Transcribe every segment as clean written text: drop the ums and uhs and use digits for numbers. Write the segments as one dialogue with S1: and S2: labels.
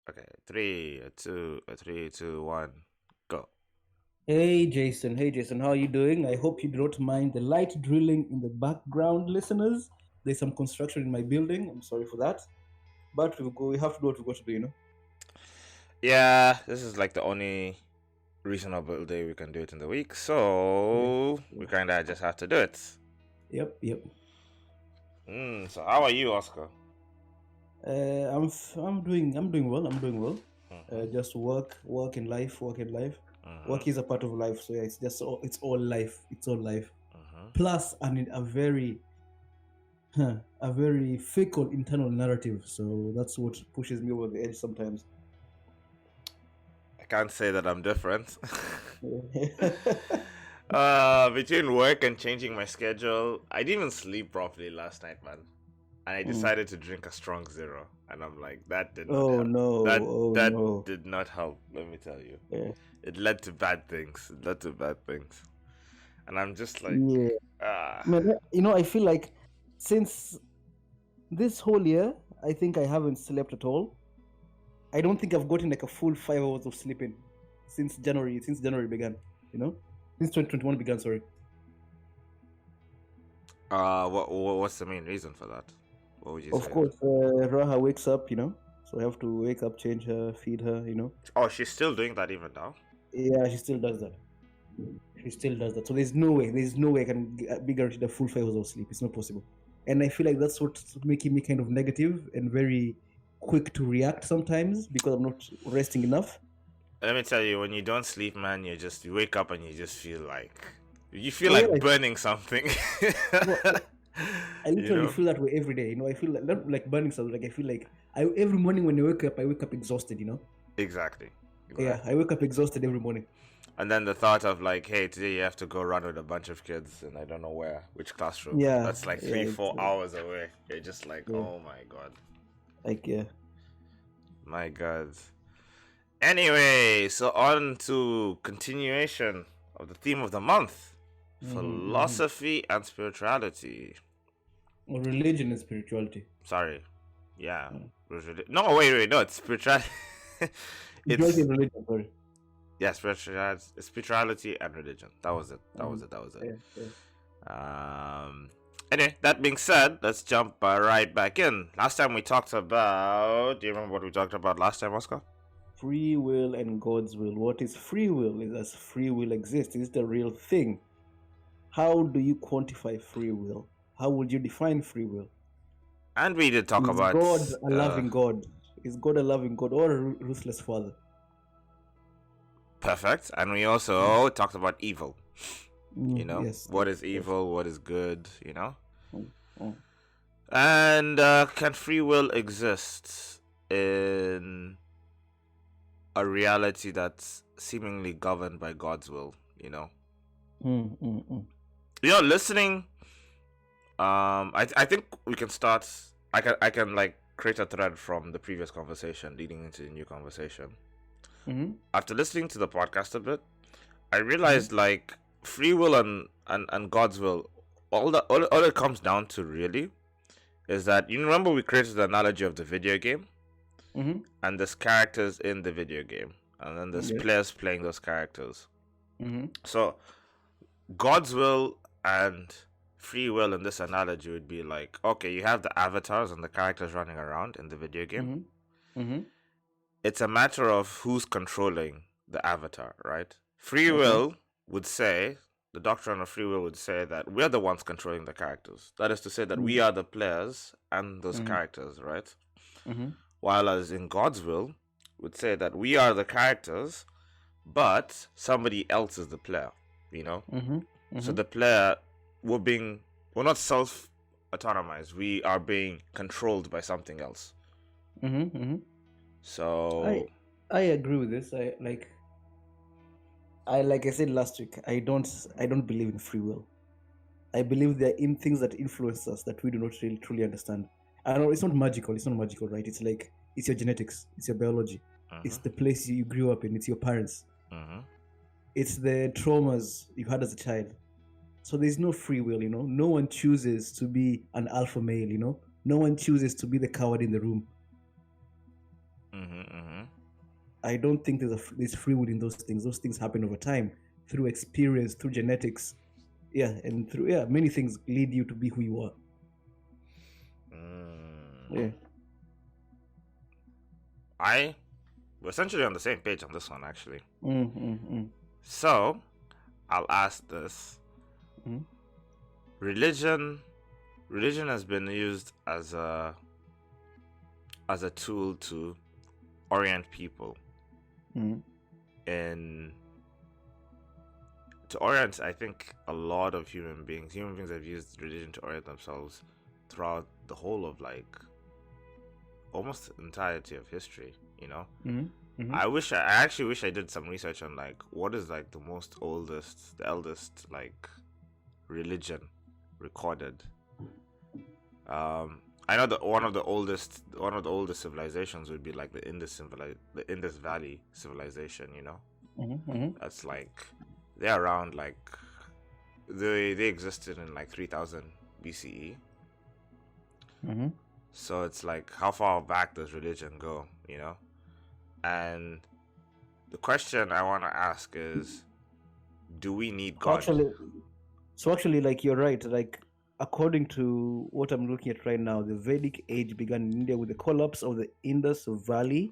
S1: Okay, three, two, one, go.
S2: Hey Jason, how are you doing? I hope you don't mind the light drilling in the background, listeners. There's some construction in my building. I'm sorry for that, but we have to do what we got to do.
S1: Yeah, this is like the only reasonable day we can do it in the week,
S2: Yeah,
S1: so we
S2: yeah.
S1: kinda just have to do it.
S2: Yep.
S1: So how are you, Oscar?
S2: I'm doing well. I'm doing well.
S1: Mm-hmm.
S2: Just work in life, work in life.
S1: Mm-hmm.
S2: Work is a part of life, so yeah, it's all life. It's all life.
S1: Mm-hmm.
S2: Plus, and a very fickle internal narrative. So that's what pushes me over the edge sometimes.
S1: I can't say that I'm different.
S2: Yeah.
S1: Between work and changing my schedule, I didn't even sleep properly last night, man. And I
S2: Mm.
S1: decided to drink a strong zero, and I'm like, that did not
S2: Oh
S1: help.
S2: no, oh
S1: That
S2: no.
S1: did not help. Let me tell you,
S2: Yeah.
S1: it led to bad things. It led to bad things, and I'm just like,
S2: Yeah.
S1: ah,
S2: Man, I feel like since this whole year, I think I haven't slept at all. I don't think I've gotten like a full 5 hours of sleeping since January began, you know? Since 2021 began, sorry.
S1: what's the main reason for that? What would you
S2: Of
S1: say?
S2: course, Raha wakes up. So I have to wake up, change her, feed her.
S1: Oh, she's still doing that even now.
S2: Yeah, she still does that. She still does that. So there's no way I can be guaranteed a full 5 hours of sleep. It's not possible. And I feel like that's what's making me kind of negative and very quick to react sometimes because I'm not resting enough.
S1: Let me tell you, when you don't sleep, man, you wake up and you just feel like you feel
S2: Oh yeah,
S1: like
S2: like
S1: burning something.
S2: no, I
S1: you
S2: literally
S1: know
S2: feel that way every day. I feel like not like burning something. Like I feel like every morning when I wake up exhausted.
S1: exactly,
S2: Yeah,
S1: exactly.
S2: I wake up exhausted every morning.
S1: And then the thought of like, hey, today you have to go run with a bunch of kids, and I don't know where, which classroom.
S2: Yeah,
S1: That's like
S2: yeah,
S1: three, 4 hours away. You're just like,
S2: yeah.
S1: oh my god,
S2: Like yeah.
S1: my god. Anyway, so on to continuation of the theme of the month:
S2: Mm-hmm.
S1: philosophy and spirituality.
S2: Religion and spirituality.
S1: Sorry, yeah.
S2: Yeah.
S1: No, wait, no, it's spirituality.
S2: Spirituality
S1: It's
S2: and religion. Sorry.
S1: yeah, spirituality and religion. That was it. That was
S2: Mm.
S1: it. That was it.
S2: Yeah.
S1: Um. Anyway, that being said, let's jump right back in. Last time we talked about. Do you remember what we talked about last time, Oscar?
S2: Free will and God's will. What is free will? Does free will exist? Is it a real thing? How do you quantify free will? How would you define free will?
S1: And we did talk
S2: Is
S1: about
S2: God a
S1: uh,
S2: loving God? Is God a loving God or a ruthless father?
S1: perfect, and we
S2: Mm.
S1: also talked about evil.
S2: Yes,
S1: What is
S2: yes.
S1: evil, what is good.
S2: Mm, mm.
S1: And can free will exist in a reality that's seemingly governed by God's will?
S2: Mm, mm, mm.
S1: Listening. I think we can start. I can like create a thread from the previous conversation leading into the new conversation.
S2: Mhm,
S1: After listening to the podcast a bit, I
S2: mhm,
S1: realized like free will and God's will, all it comes down to really is that you remember we created the analogy of the video game,
S2: mhm.
S1: and there's characters in the video game, and then there's
S2: Yes.
S1: players playing those characters.
S2: Mhm,
S1: So God's will and free will in this analogy would be like, okay, you have the avatars and the characters running around in the video game.
S2: mhm, mhm.
S1: It's a matter of who's controlling the avatar, right? Free
S2: Okay.
S1: will would say, the doctrine of free will would say that we're the ones controlling the characters. That is to say that we
S2: Mhm,
S1: are the players and those
S2: mhm,
S1: characters, right?
S2: mhm,
S1: While as in God's will would say that we are the characters, but somebody else is the player, you know?
S2: mhm,
S1: So
S2: mhm,
S1: the player, we're not self autonomized. We are being controlled by something else.
S2: mhm, mhm. I
S1: So,
S2: I agree with this. Like I said last week, I don't believe in free will. I believe there are in things that influence us that we do not really truly understand. I know it's not magical. It's not magical, right? It's like it's your genetics, it's your biology, it's
S1: mm-hmm,
S2: the place you grew up in, it's your parents,
S1: mm-hmm,
S2: it's the traumas you had as a child. So there's no free will. No one chooses to be an alpha male. No one chooses to be the coward in the room.
S1: mm-hmm, mm-hmm.
S2: I don't think there's free will in those things. Those things happen over time through experience, through genetics, and through many things lead you to be who you are. Yeah.
S1: We're essentially on the same page on this one, actually.
S2: Mm.
S1: So, I'll ask this: religion has been used as a tool to orient people, and to orient, I think, a lot of human beings have used religion to orient themselves throughout the whole of almost the entirety of history, you know. I actually wish I did some research on what is the eldest religion recorded. I know that one of the oldest civilizations would be the Indus Valley civilization, you know. That's they're around they existed in 3000 BCE. So it's how far back does religion go, you know? And the question I want to ask is, do we need God?
S2: Actually, you're right. According to what I'm looking at right now, the Vedic age began in India with the collapse of the Indus Valley,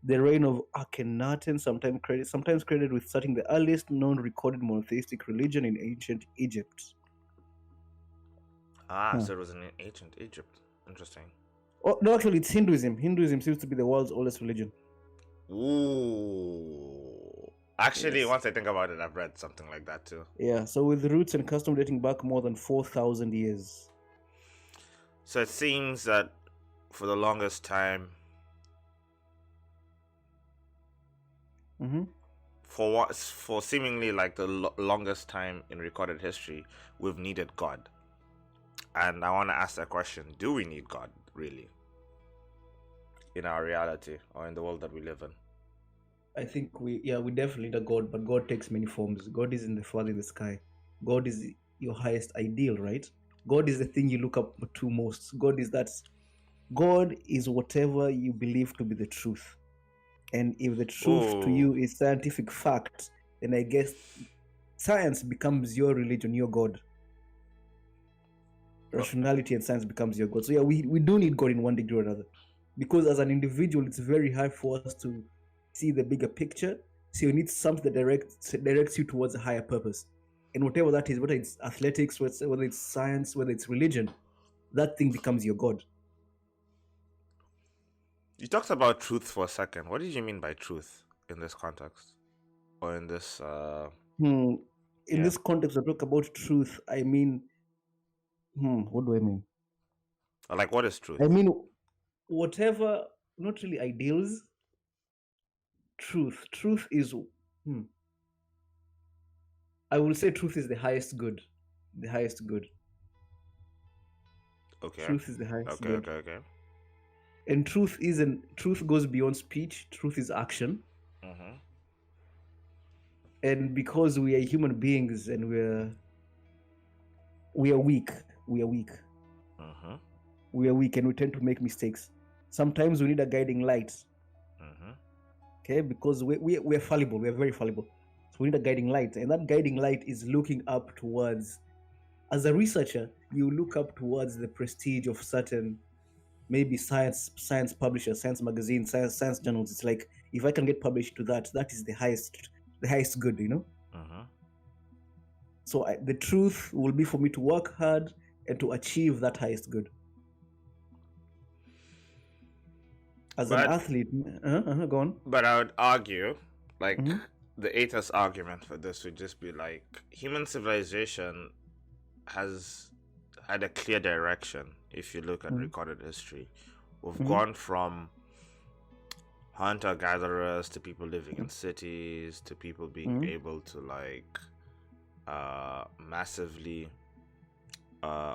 S2: the reign of Akhenaten, sometimes credited with starting the earliest known recorded monotheistic religion in ancient Egypt.
S1: So it was in ancient Egypt. Interesting.
S2: Oh, no, actually, it's Hinduism. Hinduism seems to be the world's oldest religion.
S1: Ooh. Actually, once I think about it, I've read something like that too.
S2: Yeah, so with roots and custom dating back more than 4,000 years.
S1: So it seems that for the longest time, for seemingly the longest time in recorded history, we've needed God. And I want to ask that question: do we need God really in our reality or in the world that we live in?
S2: I think we definitely need a God, but God takes many forms. God is in the Father in the sky. God is your highest ideal, right? God is the thing you look up to most. God is whatever you believe to be the truth. And if the truth to you is scientific fact, then I guess science becomes your religion, your God. Rationality and science becomes your God. So we do need God in one degree or another. Because as an individual, it's very hard for us to see the bigger picture. So you need something that directs you towards a higher purpose. And whatever that is, whether it's athletics, whether it's science, whether it's religion, that thing becomes your God.
S1: You talked about truth for a second. What did you mean by truth in this context? Or in this...
S2: In this context, I talk about truth, I mean... what do I mean?
S1: What is truth?
S2: I mean, whatever, not really ideals. Truth is... I will say truth is the highest good. The highest good.
S1: Okay.
S2: Truth is the highest good.
S1: Okay.
S2: And truth goes beyond speech. Truth is action. And because we are human beings and we are weak. We are weak and we tend to make mistakes. Sometimes we need a guiding light. Okay, because we're fallible. We're very fallible. So we need a guiding light. And that guiding light is looking up towards, as a researcher, you look up towards the prestige of certain, maybe science publishers, science magazines, science journals. It's if I can get published to that is the highest good, you know. So the truth will be for me to work hard and to achieve that highest good. As an athlete, go on.
S1: But I would argue, the atheist argument for this would just be human civilization has had a clear direction. If you look at recorded history, we've gone from hunter-gatherers to people living in cities to people being able to massively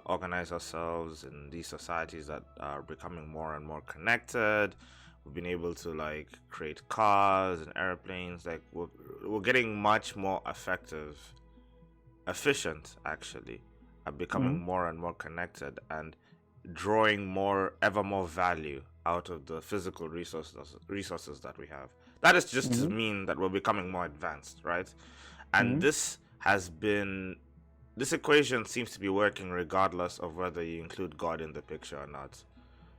S1: organize ourselves in these societies that are becoming more and more connected. We've been able to create cars and airplanes. We're getting much more efficient actually, at becoming more and more connected and drawing ever more value out of the physical resources that we have. That is just to mean that we're becoming more advanced, right? And this equation seems to be working regardless of whether you include God in the picture or not.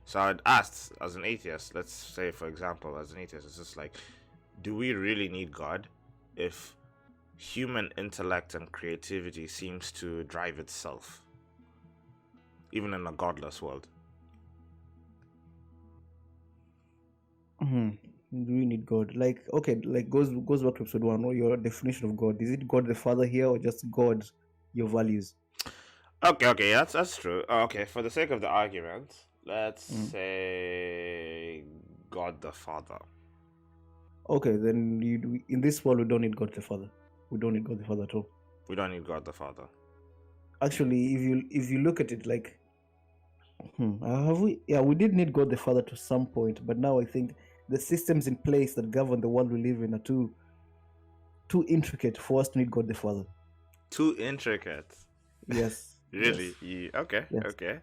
S1: So I'd ask, as an atheist, let's say, for example, as an atheist, it's just like, do we really need God if human intellect and creativity seems to drive itself, even in a godless world?
S2: Do we need God? Like, okay, like goes back to episode 1, or your definition of God. Is it God the Father here, or just God, your values?
S1: Okay, that's true. Okay, for the sake of the argument, let's say God the Father.
S2: Okay, then in this world we don't need God the Father. We don't need God the Father at all.
S1: We don't need God the Father.
S2: Actually, if you look at it, like, have we? Yeah, we did need God the Father to some point, but now I think the systems in place that govern the world we live in are too intricate for us to need God the Father.
S1: Too intricate?
S2: Yes.
S1: Really?
S2: Yes.
S1: Okay.
S2: Yes.
S1: Okay.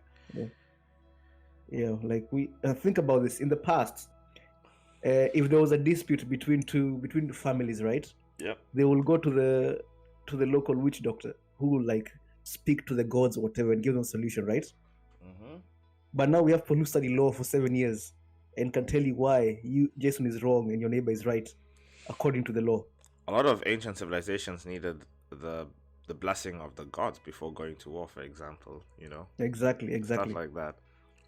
S2: Yeah, like we think about this in the past. If there was a dispute between the families, right?
S1: Yep.
S2: They will go to the local witch doctor, who will like speak to the gods or whatever and give them a solution, right? But now we have people who study law for 7 years and can tell you why Jason is wrong and your neighbor is right, according to the law.
S1: A lot of ancient civilizations needed the blessing of the gods before going to war, for example. You know. Exactly. Stuff like that.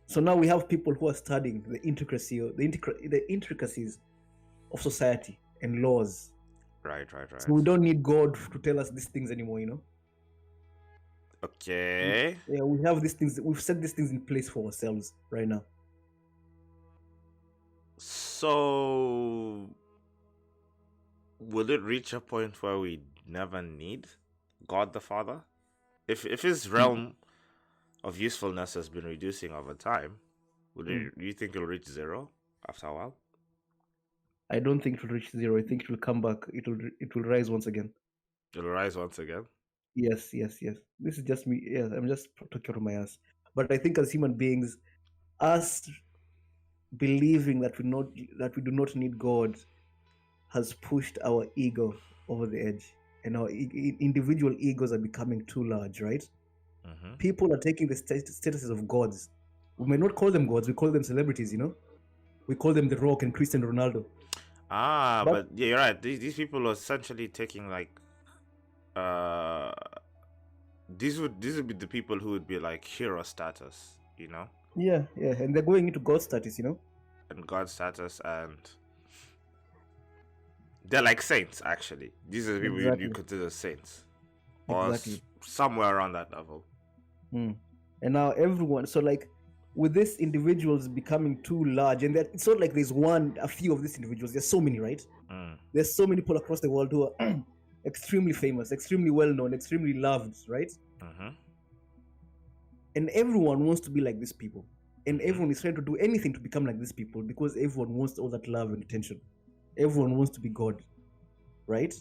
S2: So now we have people who are studying the intricacies of society and laws.
S1: Right.
S2: So we don't need God to tell us these things anymore, you know?
S1: Okay.
S2: Yeah, we have these things. We've set these things in place for ourselves right now.
S1: So, will it reach a point where we never need God the Father? If his realm of usefulness has been reducing over time, do you think it'll reach zero after a while?
S2: I don't think it will reach zero. I think it will come back. It will rise once again.
S1: It'll rise once again?
S2: Yes. This is just me. Yes, I'm just talking out of my ass. But I think as human beings, us believing that we do not need God has pushed our ego over the edge, and our individual egos are becoming too large, right? People are taking the statuses of gods. We may not call them gods, we call them celebrities, you know? We call them The Rock and Cristiano Ronaldo.
S1: But yeah, you're right. These people are essentially taking like these would be the people who would be like hero status, you know?
S2: Yeah, and they're going into God status, you know?
S1: And God status, and they're like saints, actually. These are people you consider saints. Or somewhere around that level.
S2: And now everyone, so like with these individuals becoming too large, and it's not like there's a few of these individuals, there's so many, right? There's so many people across the world who are extremely famous, extremely well known, extremely loved, right? And everyone wants to be like these people, and everyone is trying to do anything to become like these people, because everyone wants all that love and attention. Everyone wants to be God, right?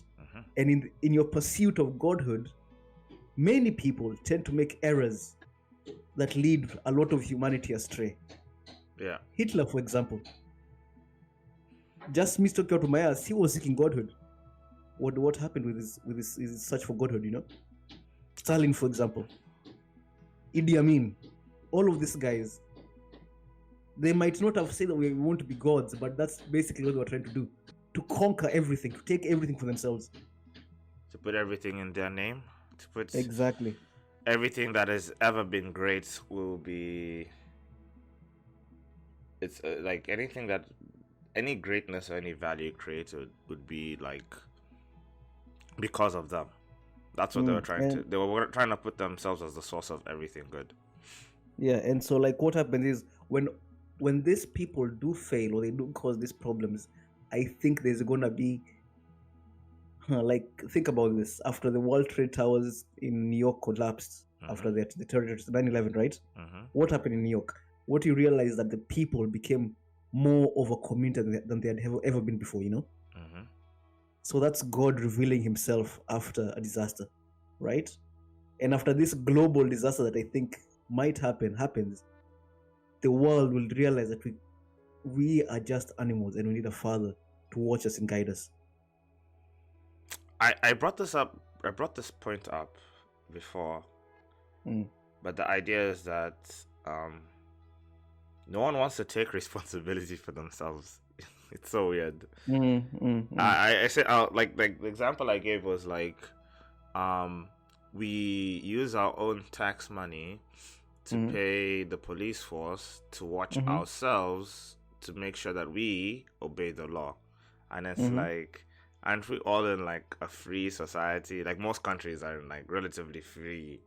S2: And in your pursuit of godhood, many people tend to make errors that lead a lot of humanity astray.
S1: Yeah.
S2: Hitler, for example, just mistook out of my ass. He was seeking godhood. What happened with his search for godhood, you know? Stalin, for example, Idi Amin, all of these guys, they might not have said that we want to be gods, but that's basically what they were trying to do, to conquer everything, to take everything for themselves,
S1: to put everything in their name, to put
S2: exactly
S1: everything that has ever been great will be. It's like anything that any greatness or any value created would be like because of them. That's what they were trying to. They were trying to put themselves as the source of everything good.
S2: Yeah, and so like what happens is when these people do fail or they do cause these problems, I think there's gonna be like, think about this. After the World Trade Towers in New York collapsed, after the terrorist 9/11, right? What happened in New York? What you realize that the people became more of a community than they had ever been before, you know? So that's God revealing himself after a disaster, right? And after this global disaster that I think might happens, the world will realize that we are just animals and we need a father to watch us and guide us.
S1: I brought this point up before, but the idea is that no one wants to take responsibility for themselves. It's so weird. I said like the example I gave was like we use our own tax money to pay the police force to watch ourselves to make sure that we obey the law. And it's like, aren't we all in like a free society? Like most countries are in like relatively free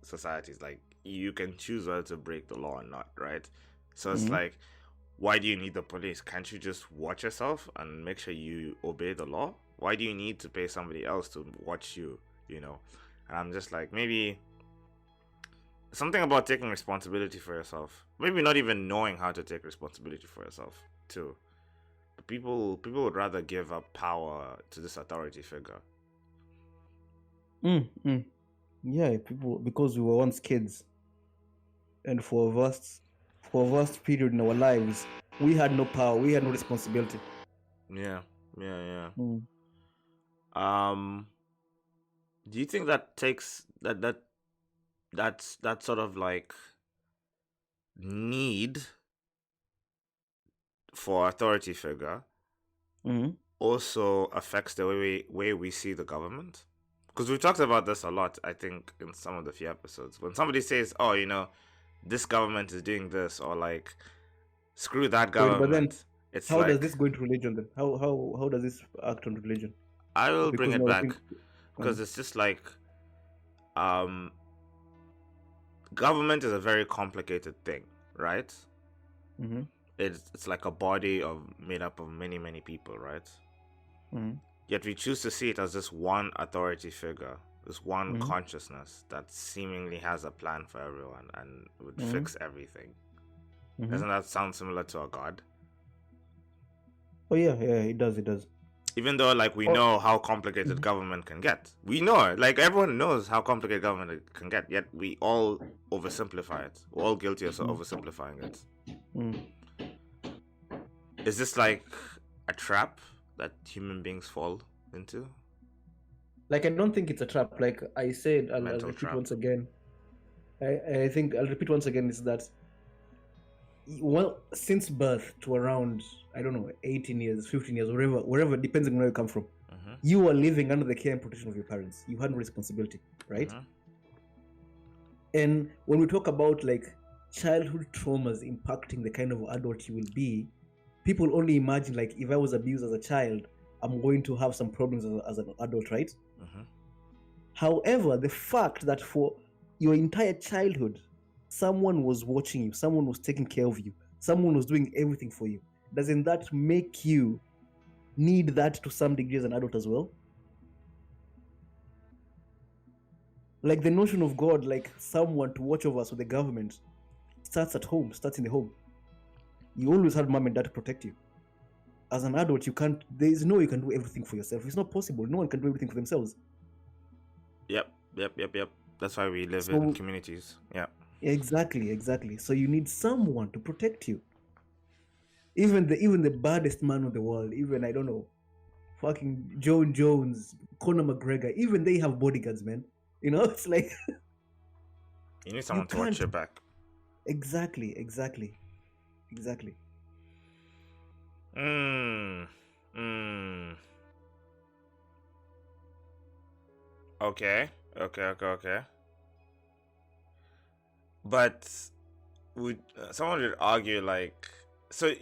S1: societies. Like you can choose whether to break the law or not, right? So it's like, why do you need the police? Can't you just watch yourself and make sure you obey the law? Why do you need to pay somebody else to watch you, you know? And I'm just like, maybe something about taking responsibility for yourself. Maybe not even knowing how to take responsibility for yourself, too. But people would rather give up power to this authority figure.
S2: Yeah, people, because we were once kids. And for a vast period in our lives, we had no power, we had no responsibility.
S1: Yeah. Do you think that takes that sort of like need for authority figure also affects the way we see the government? Because we talked about this a lot, I think, in some of the few episodes. When somebody says, "Oh, you know, this government is doing this," or like, "Screw that government,"
S2: but then,
S1: it's
S2: how
S1: like,
S2: does this go into religion then? How does this act on religion?
S1: I will bring it back because it's just like, government is a very complicated thing, right? It's like a body made up of many people, right? Yet we choose to see it as this one authority figure, this one consciousness that seemingly has a plan for everyone and would fix everything. Doesn't that sound similar to a god?
S2: Oh yeah, it does.
S1: Even though, like, we know how complicated government can get. We know it. Like, everyone knows how complicated government can get, yet we all oversimplify it. We're all guilty of oversimplifying it. Is this like a trap that human beings fall into?
S2: Like, I don't think it's a trap. Like I said, I'll repeat once again. I think I'll repeat once again is that, well, since birth to around, I don't know, 18 years, 15 years, wherever, depends on where you come from, you are living under the care and protection of your parents. You had no responsibility, right? And when we talk about like childhood traumas impacting the kind of adult you will be, people only imagine like, if I was abused as a child, I'm going to have some problems as an adult, right? However, the fact that for your entire childhood, someone was watching you, someone was taking care of you, someone was doing everything for you, doesn't that make you need that to some degree as an adult as well? Like the notion of God, like someone to watch over us, with the government, starts at home, starts in the home. You always had mom and dad to protect you. As an adult, there's no way you can do everything for yourself. It's not possible. No one can do everything for themselves.
S1: Yep. That's why we live in communities. Yeah.
S2: Exactly. So you need someone to protect you. Even the baddest man of the world, even, I don't know, fucking Joan Jones, Conor McGregor, even they have bodyguards, man. You know, it's like
S1: you need someone to watch your back.
S2: Exactly.
S1: Okay. But someone would argue like, so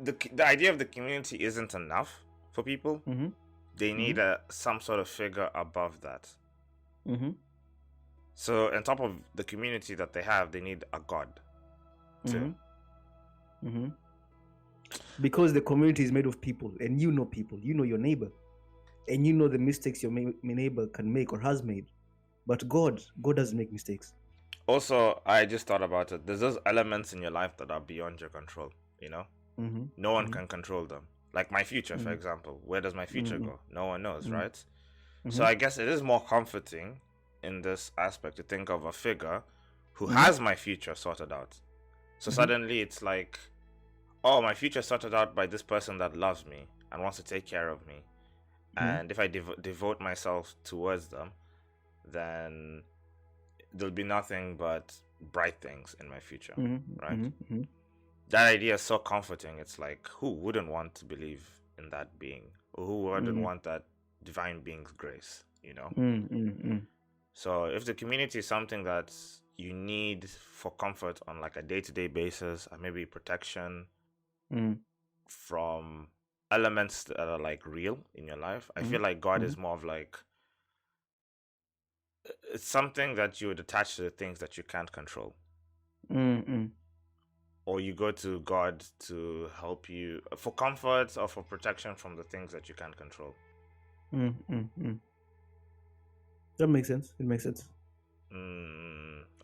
S1: the idea of the community isn't enough for people. They need some sort of figure above that. So on top of the community that they have, they need a god too.
S2: Because the community is made of people, and you know people, you know your neighbor, and you know the mistakes your neighbor can make or has made. But God doesn't make mistakes.
S1: Also, I just thought about it. There's those elements in your life that are beyond your control, you know? No one can control them. Like my future, for example. Where does my future go? No one knows, right? So I guess it is more comforting in this aspect to think of a figure who has my future sorted out. So suddenly it's like, oh, my future sorted out by this person that loves me and wants to take care of me. And if I devote myself towards them, then there'll be nothing but bright things in my future, right? That idea is so comforting. It's like, who wouldn't want to believe in that being? Or who wouldn't want that divine being's grace, you know? So if the community is something that you need for comfort on like a day-to-day basis, and maybe protection from elements that are like real in your life, I feel like God is more of like, it's something that you would attach to the things that you can't control. Or you go to God to help you for comfort or for protection from the things that you can't control.
S2: That makes sense. It makes sense.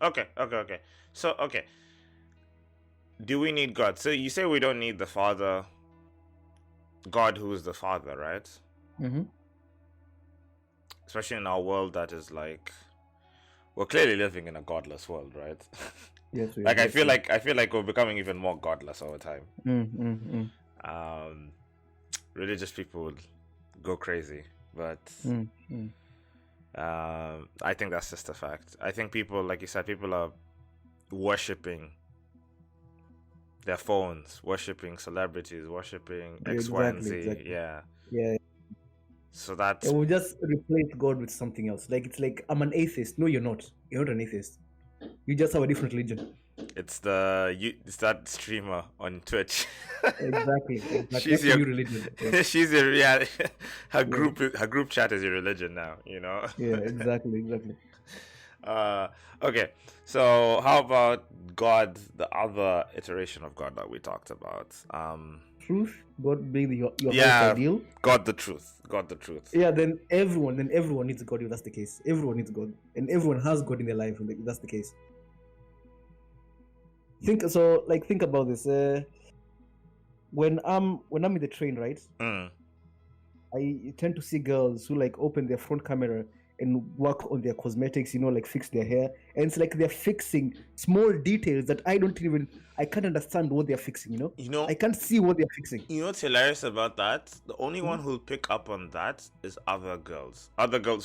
S1: Okay. So, okay. Do we need God? So you say we don't need the Father, God who is the Father, right? Especially in our world that is like, we're clearly living in a godless world, right?
S2: Yes,
S1: like I feel like we're becoming even more godless over time. Religious people would go crazy, but I think that's just a fact. I think people, like you said, people are worshipping their phones, worshipping celebrities, worshipping X, Y, and Z.
S2: Exactly.
S1: Yeah. So that's...
S2: we'll just replace God with something else. Like, it's like, I'm an atheist. No, you're not. You're not an atheist. You just have a different religion.
S1: It's that streamer on Twitch.
S2: Exactly.
S1: She's your
S2: new religion.
S1: She's your her group chat is your religion now, you know.
S2: Yeah, exactly.
S1: Okay, so how about God, the other iteration of God that we talked about?
S2: Truth, God being your highest ideal.
S1: God the truth.
S2: Yeah, then everyone needs God if that's the case. Everyone needs God, and everyone has God in their life if that's the case. Think about this. When I'm in the train, right? I tend to see girls who like open their front camera and work on their cosmetics, like fix their hair, and it's like they're fixing small details that I can't understand what they're fixing. I can't see what they're fixing.
S1: You know what's hilarious about that? The only one who'll pick up on that is other girls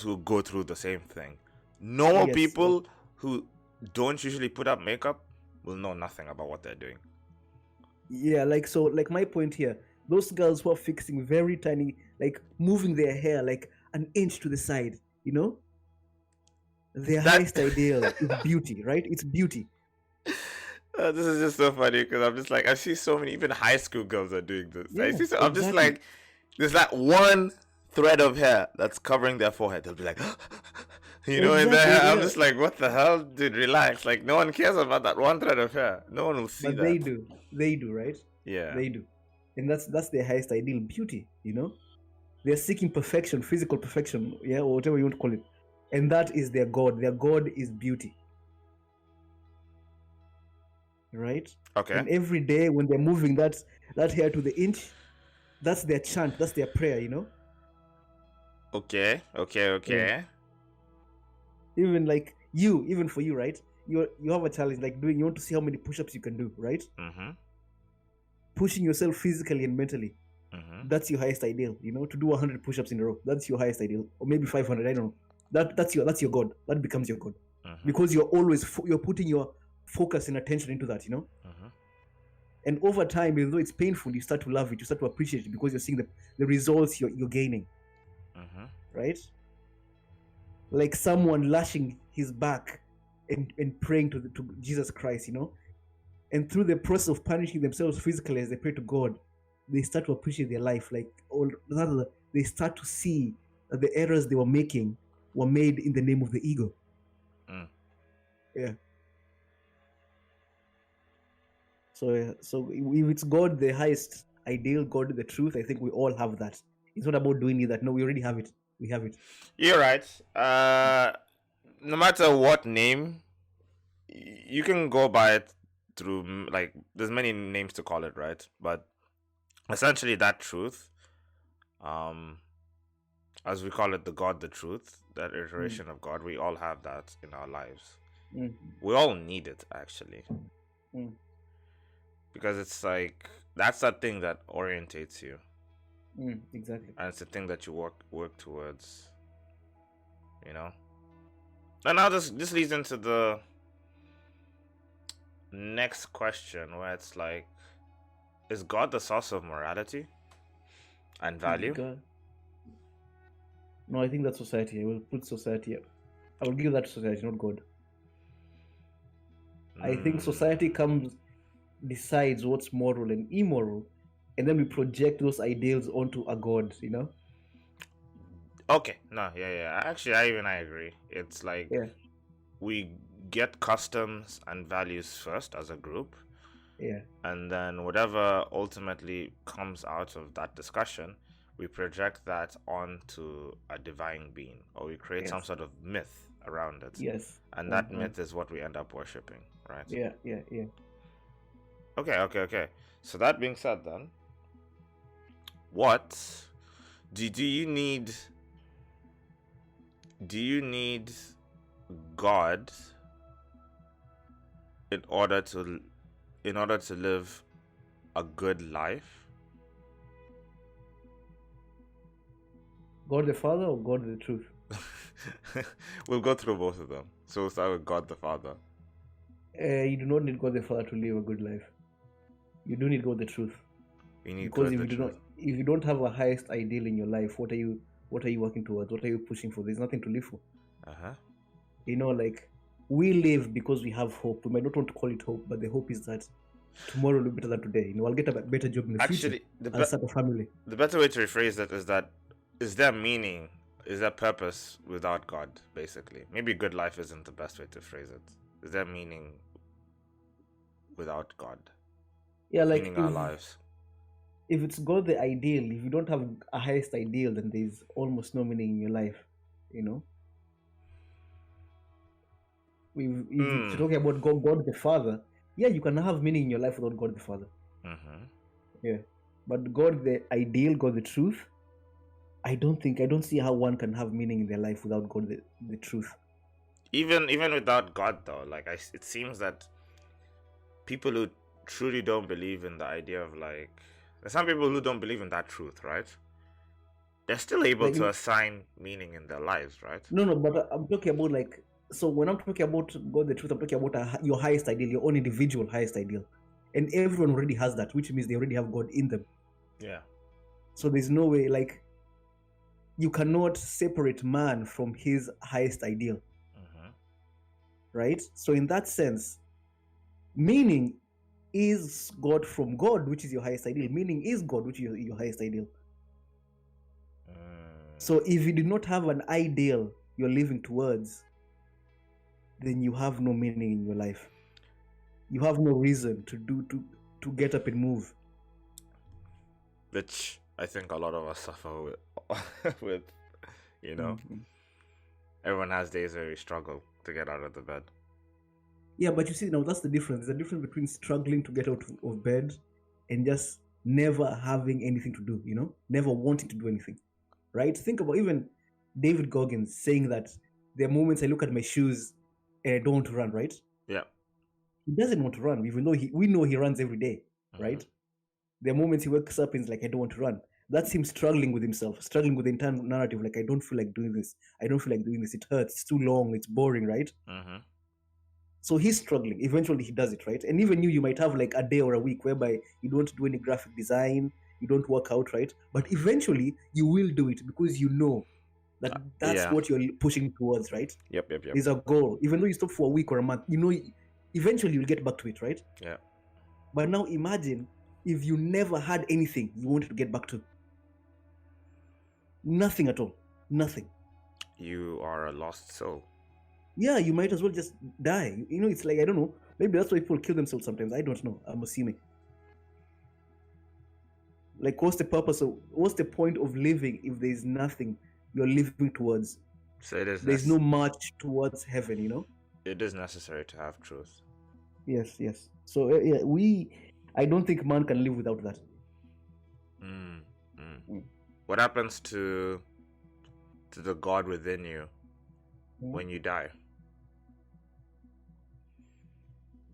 S1: who go through the same thing. Normal people who don't usually put up makeup will know nothing about what they're doing.
S2: Yeah, like my point here, those girls who are fixing very tiny, like moving their hair like an inch to the side, their highest ideal is beauty, right? It's beauty.
S1: This is just so funny because I'm just like, I see so many, even high school girls are doing this.
S2: Yeah,
S1: I'm just like, there's that one thread of hair that's covering their forehead. They'll be like, in their hair. I'm just like, what the hell, dude? Relax. Like, no one cares about that one thread of hair. No one will see that.
S2: But they do, right?
S1: Yeah,
S2: they do, and that's their highest ideal, beauty. They're seeking perfection, physical perfection, or whatever you want to call it, and that is their God. Their God is beauty, right?
S1: Okay.
S2: And every day when they're moving that hair to the inch, that's their chant, that's their prayer.
S1: Okay. Yeah.
S2: Even for you, right? You have a challenge like you want to see how many push-ups you can do, right? Pushing yourself physically and mentally. That's your highest ideal, to do 100 push-ups in a row. That's your highest ideal, or maybe 500. I don't know. That's your God. That becomes your God, because you're putting your focus and attention into that, And over time, even though it's painful, you start to love it. You start to appreciate it because you're seeing the results you're gaining, right? Like someone lashing his back and praying to Jesus Christ, and through the process of punishing themselves physically as they pray to God, they start to appreciate their life, or rather, they start to see that the errors they were making were made in the name of the ego. Yeah. So if it's God, the highest ideal, God, the truth, I think we all have that. It's not about doing that. No, we already have it. We have it.
S1: You're right. No matter what name, you can go by it through, like, there's many names to call it, right? But essentially that truth, as we call it, the God, the truth, that iteration of God, we all have that in our lives. We all need it, actually. because it's like that's that thing that orientates you,
S2: Exactly.
S1: and it's the thing that you work towards. You know. And now this leads into the next question, where it's like, is God the source of morality and value?
S2: God. No, I think that's society. I will put society up. I will give that to society, not God. I think society decides what's moral and immoral, and then we project those ideals onto a God, you know?
S1: Okay, no, yeah. Actually, I agree. It's like we get customs and values first as a group.
S2: Yeah.
S1: And then whatever ultimately comes out of that discussion, we project that onto a divine being, or we create some sort of myth around it.
S2: Yes.
S1: And that myth is what we end up worshipping, right?
S2: Yeah.
S1: Okay. So that being said, then, what do you need? Do you need God in order to live a good life?
S2: God the Father or God the truth?
S1: We'll go through both of them. So we'll start with God the Father.
S2: You do not need God the Father to live a good life. You do need God the truth.
S1: You need
S2: because
S1: God the truth.
S2: If you don't have a highest ideal in your life, what are you working towards? What are you pushing for? There's nothing to live for. You know, like, we live because we have hope. We might not want to call it hope, but the hope is that tomorrow will be better than today. You know, I'll get a better job in the future. I'll start a family.
S1: The better way to rephrase that, is there meaning, is there purpose without God, basically? Maybe good life isn't the best way to phrase it. Is there meaning without God?
S2: Yeah, like,
S1: meaning our lives.
S2: If it's God the ideal, if you don't have a highest ideal, then there's almost no meaning in your life, you know? If you're talking about God the Father, yeah, you can have meaning in your life without God the Father. Yeah, but God the ideal, God the truth, I don't see how one can have meaning in their life without God the truth.
S1: Even without God, though, like, it seems that people who truly don't believe in the idea of, like, there's some people who don't believe in that truth, right? They're still able to assign meaning in their lives, right?
S2: No, but I'm talking about, like, so when I'm talking about God the truth, I'm talking about your highest ideal, your own individual highest ideal. And everyone already has that, which means they already have God in them.
S1: Yeah.
S2: So there's no way, like, you cannot separate man from his highest ideal. Right? So in that sense, meaning is God from God, which is your highest ideal. Meaning is God, which is your highest ideal. So if you do not have an ideal you're living towards, then you have no meaning in your life. You have no reason to get up and move.
S1: Which I think a lot of us suffer with, you know. Everyone has days where we struggle to get out of the bed.
S2: Yeah, but you see, now that's the difference. There's a difference between struggling to get out of bed and just never having anything to do, you know, never wanting to do anything, right? Think about even David Goggins saying that there are moments I look at my shoes and I don't want to run, right?
S1: Yeah.
S2: He doesn't want to run, even though we know he runs every day, right? There are moments he wakes up and is like, I don't want to run. That's him struggling with himself, struggling with the internal narrative, like, I don't feel like doing this. I don't feel like doing this. It hurts. It's too long. It's boring, right? So he's struggling. Eventually he does it, right? And even you might have like a day or a week whereby you don't do any graphic design, you don't work out, right? But eventually you will do it because you know that that's what you're pushing towards, right?
S1: Yep.
S2: There's a goal. Even though you stop for a week or a month, you know, eventually you'll get back to it, right?
S1: Yeah.
S2: But now imagine if you never had anything you wanted to get back to. Nothing at all. Nothing.
S1: You are a lost soul.
S2: Yeah, you might as well just die. You know, it's like, I don't know. Maybe that's why people kill themselves sometimes. I don't know. I'm assuming. Like, what's the purpose of, what's the point of living if there's nothing you're living towards?
S1: So it is.
S2: There's no march towards heaven, you know?
S1: It is necessary to have truth.
S2: Yes. So, yeah, I don't think man can live without that.
S1: What happens to the God within you when you die?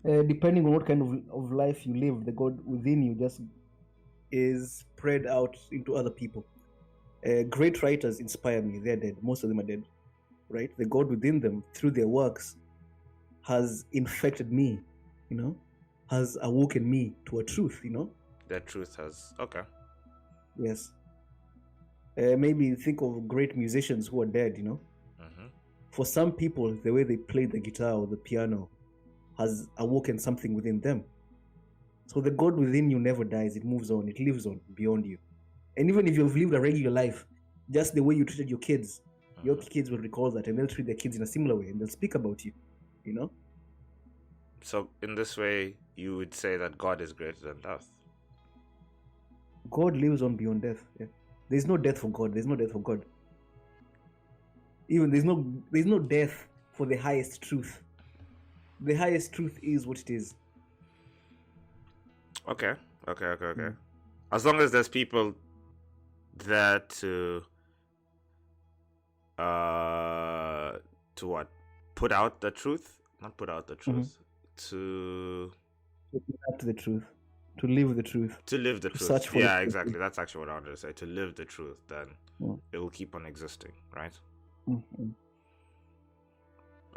S2: Depending on what kind of life you live, the God within you just is spread out into other people. Great writers inspire me. They're dead. Most of them are dead, right? The God within them, through their works, has infected me, has awoken me to a truth,
S1: That truth has... Okay.
S2: Yes. Maybe think of great musicians who are dead,
S1: Mm-hmm.
S2: For some people, the way they play the guitar or the piano has awoken something within them. So the God within you never dies. It moves on. It lives on beyond you. And even if you've lived a regular life, just the way you treated your kids, your kids will recall that, and they'll treat their kids in a similar way, and they'll speak about you,
S1: So in this way, you would say that God is greater than death.
S2: God lives on beyond death. Yeah. There's no death for God. There's no death for God. Even there's no death for the highest truth. The highest truth is what it is.
S1: Okay. As long as there's people there to what? Put out the truth? Not put out the truth. To
S2: up to the truth. To live the truth.
S1: To live the truth.
S2: Search for
S1: yeah,
S2: the truth.
S1: Exactly. That's actually what I wanted to say. To live the truth, then it will keep on existing, right?
S2: Mm-hmm.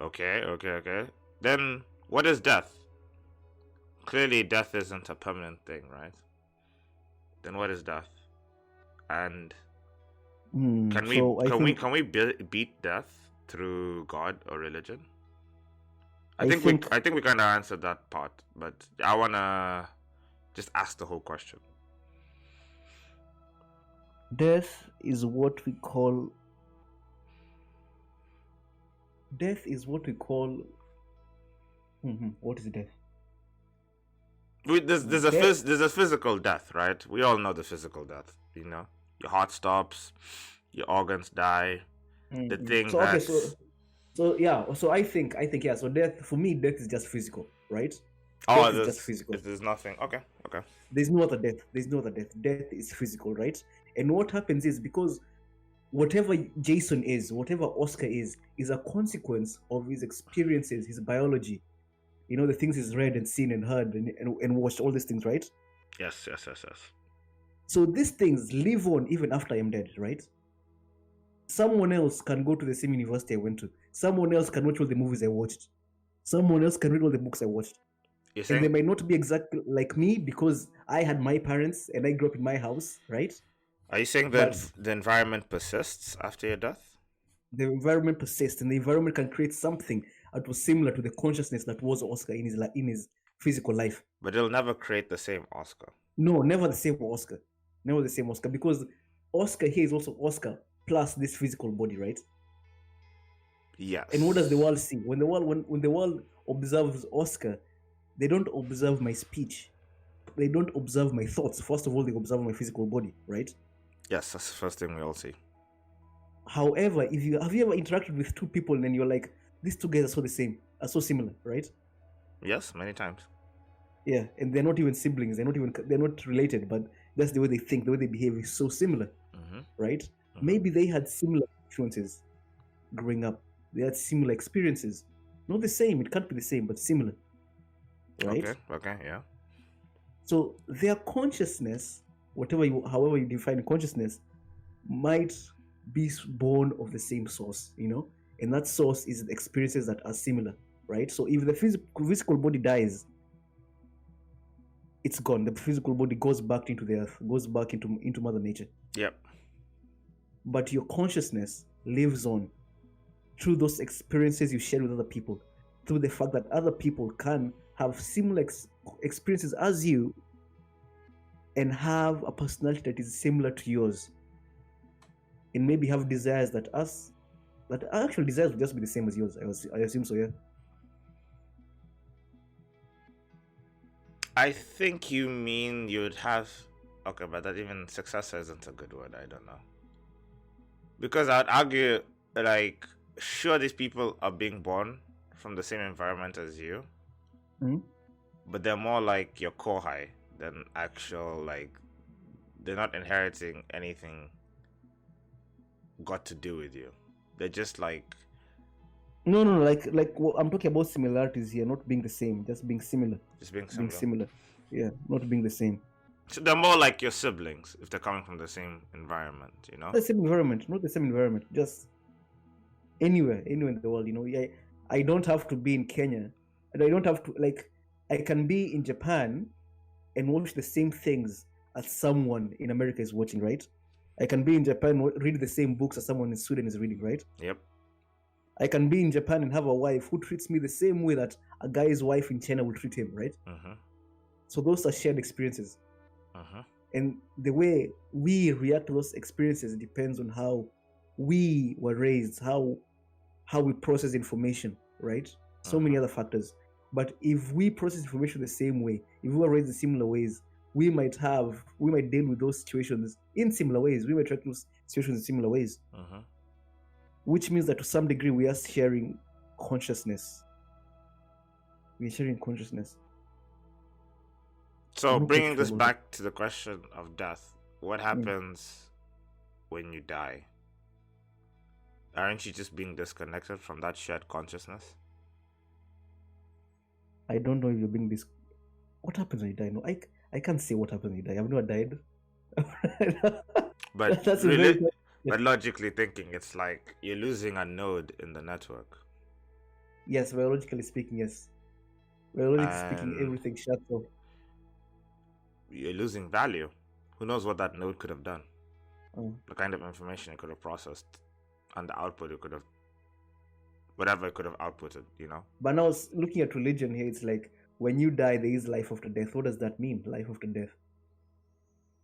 S1: Okay. Then what is death? Clearly, death isn't a permanent thing, right? Then what is death? And can we beat death through God or religion? I think we kind of answered that part, but I wanna just ask the whole question.
S2: Death is what we call. What is death?
S1: There's a physical death, right? We all know the physical death. Your heart stops, your organs die. The thing
S2: So I think yeah. So death, for me, death is just physical, right?
S1: Death is just physical. There's nothing. Okay.
S2: There's no other death. Death is physical, right? And what happens is, because whatever Jayson is, whatever Oscar is a consequence of his experiences, his biology. The things he's read and seen and heard and watched, all these things, right?
S1: Yes.
S2: So these things live on even after I'm dead, right? Someone else can go to the same university I went to. Someone else can watch all the movies I watched. Someone else can read all the books I watched. And they might not be exactly like me because I had my parents and I grew up in my house, right?
S1: Are you saying that the environment persists after your death?
S2: The environment persists, and the environment can create something that was similar to the consciousness that was Oscar in his physical life.
S1: But it'll never create the same Oscar.
S2: No, never the same Oscar. Never the same Oscar, because Oscar here is also Oscar plus this physical body, right?
S1: Yes.
S2: And what does the world see? When the world observes Oscar, they don't observe my speech. They don't observe my thoughts. First of all, they observe my physical body, right?
S1: Yes, that's the first thing we all see.
S2: However, have you ever interacted with two people and then you're like, these two guys are so similar, right?
S1: Yes, many times.
S2: Yeah, and they're not even siblings. They're not related, but that's the way they think, the way they behave is so similar, right? Mm-hmm. Maybe they had similar influences growing up. They had similar experiences. Not the same. It can't be the same, but similar, right?
S1: Okay, yeah.
S2: So their consciousness, however you define consciousness, might be born of the same source, and that source is the experiences that are similar, right? So if the physical body dies, it's gone. The physical body goes back into the earth, goes back into Mother Nature.
S1: Yep.
S2: But your consciousness lives on through those experiences you share with other people, through the fact that other people can have similar experiences as you and have a personality that is similar to yours, and maybe have desires that actual desires would just be the same as yours. I assume so, yeah.
S1: I think you mean you would have... Okay, but that even successor isn't a good word. I don't know. Because I'd argue, like, sure, these people are being born from the same environment as you, but they're more like your kohai than actual, like, they're not inheriting anything got to do with you. They're just like
S2: No, I'm talking about similarities here, not being the same, just being similar.
S1: Just being
S2: Being
S1: similar.
S2: similar. Yeah, not being the same.
S1: So they're more like your siblings if they're coming from the same environment, you know?
S2: The same environment, not the same environment, just anywhere in the world, you know. I don't have to be in Kenya, and I don't have to, like, I can be in Japan and watch the same things as someone in America is watching, right? I can be in Japan, read the same books as someone in Sweden is reading, right?
S1: Yep.
S2: I can be in Japan and have a wife who treats me the same way that a guy's wife in China will treat him, right?
S1: Mm-hmm.
S2: So those are shared experiences.
S1: Mm-hmm.
S2: And the way we react to those experiences depends on how we were raised, how we process information, right? So many other factors. But if we process information the same way, if we were raised in similar ways, we might deal with those situations in similar ways. We might react to situations in similar ways.
S1: Mm-hmm.
S2: Which means that to some degree we are sharing consciousness. We're sharing consciousness.
S1: So bringing this back to the question of death, what happens when you die? Aren't you just being disconnected from that shared consciousness?
S2: I don't know if you're being what happens when you die? No, I can't say what happens when you die. I've never died.
S1: But but logically thinking, it's like you're losing a node in the network.
S2: Yes, biologically speaking, yes. Biologically speaking, everything shuts off.
S1: You're losing value. Who knows what that node could have done? The kind of information it could have processed, and the output it could have, whatever it could have outputted, you know?
S2: But now, looking at religion here, it's like when you die, there is life after death. What does that mean, life after death?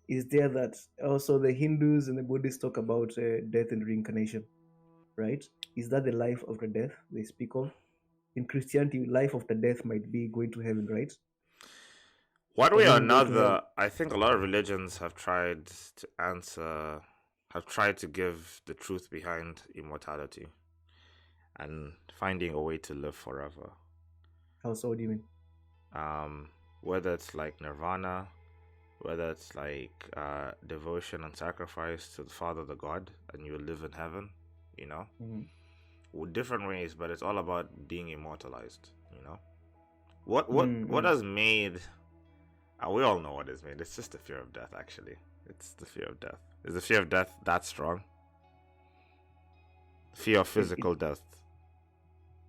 S2: Is there that also the Hindus and the Buddhists talk about death and reincarnation, right? Is that the life after death they speak of? In Christianity, life after death might be going to heaven, right?
S1: One way or another, I think a lot of religions have tried to answer, have tried to give the truth behind immortality and finding a way to live forever.
S2: How so? What do you mean?
S1: Whether it's like nirvana, whether it's like devotion and sacrifice to the Father, the God, and you will live in heaven, you know? With different ways, but it's all about being immortalized, you know? What has made... we all know what is made. It's just the fear of death, actually. It's the fear of death. Is the fear of death that strong? Fear of physical death.